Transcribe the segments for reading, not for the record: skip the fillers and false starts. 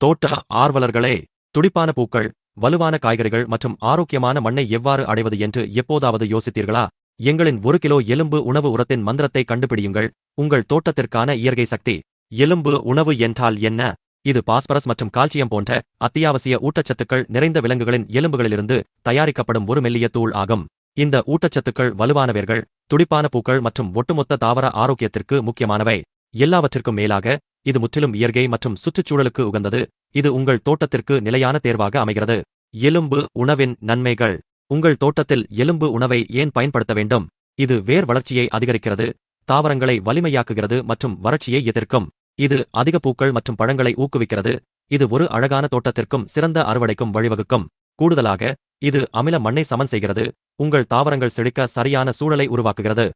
தோட்ட ஆர்வலர்களே, துடிப்பான பூக்கள், வலுவான காய்கறிகள் மற்றும் ஆரோக்கியமான மண்ணை எவ்வாறு அடைவது என்று எப்போதாவது யோசித்தீர்களா? எங்களின் 1 கிலோ எலும்பு உணவு உரத்தின் மந்திரத்தை கண்டுபிடியுங்கள். உங்கள் தோட்டத்திற்கான இயற்கை சக்தி. எலும்பு உணவு என்றால் என்ன? இது பாஸ்பரஸ் மற்றும் கால்சியம் போன்ற அத்தியாவசிய ஊட்டச்சத்துக்கள் நிறைந்த விலங்குகளின் எலும்புகளிலிருந்து தயாரிக்கப்படும் ஒரு மெல்லிய தூள் ஆகும். இந்த ஊட்டச்சத்துக்கள் வலுவான வேர்கள், துடிப்பான பூக்கள் மற்றும் ஒட்டுமொத்த தாவர ஆரோக்கியத்திற்கு முக்கியமானவை. எல்லாவற்றிற்கும் மேலாக, இது முற்றிலும் இயற்கை மற்றும் சுற்றுச்சூழலுக்கு உகந்தது. இது உங்கள் தோட்டத்திற்கு நிலையான தேர்வாக அமைகிறது. எலும்பு உணவின் நன்மைகள். உங்கள் தோட்டத்தில் எலும்பு உணவை ஏன் பயன்படுத்த வேண்டும்? இது வேர் வளர்ச்சியை அதிகரிக்கிறது, தாவரங்களை வலிமையாக்குகிறது மற்றும் வறட்சியை எதிர்க்கும். இது அதிக பூக்கள் மற்றும் பழங்களை ஊக்குவிக்கிறது. இது ஒரு அழகான தோட்டத்திற்கும் சிறந்த அறுவடைக்கும் வழிவகுக்கும். கூடுதலாக, இது அமில மண்ணை சமன் செய்கிறது, உங்கள் தாவரங்கள் செழிக்க சரியான சூழலை உருவாக்குகிறது.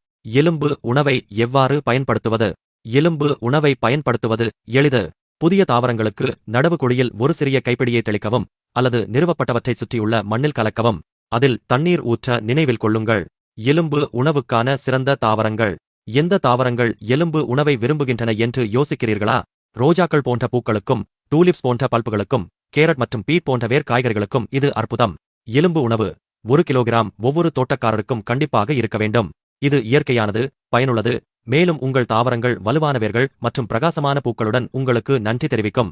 எலும்பு உணவை எவ்வாறு பயன்படுத்துவது? எலும்பு உணவை பயன்படுத்துவது எளிது. புதிய தாவரங்களுக்கு நடவு குழியில் ஒரு சிறிய கைப்பிடியை தெளிக்கவும், அல்லது நிறுவப்பட்டவற்றைச் சுற்றியுள்ள மண்ணில் கலக்கவும். அதில் தண்ணீர் ஊற்ற நினைவில் கொள்ளுங்கள். எலும்பு உணவுக்கான சிறந்த தாவரங்கள். எந்த தாவரங்கள் எலும்பு உணவை விரும்புகின்றன என்று யோசிக்கிறீர்களா? ரோஜாக்கள் போன்ற பூக்களுக்கும், டூலிப்ஸ் போன்ற பல்புகளுக்கும், கேரட் மற்றும் பீட் போன்ற வேர் காய்கறிகளுக்கும் இது அற்புதம். எலும்பு உணவு 1 கிலோகிராம் ஒவ்வொரு தோட்டக்காரருக்கும் கண்டிப்பாக இருக்க வேண்டும். இது இயற்கையானது, பயனுள்ளது, மேலும் உங்கள் தாவரங்கள் வலுவான வேர்கள் மற்றும் பிரகாசமான பூக்களுடன் உங்களுக்கு நன்றி தெரிவிக்கும்.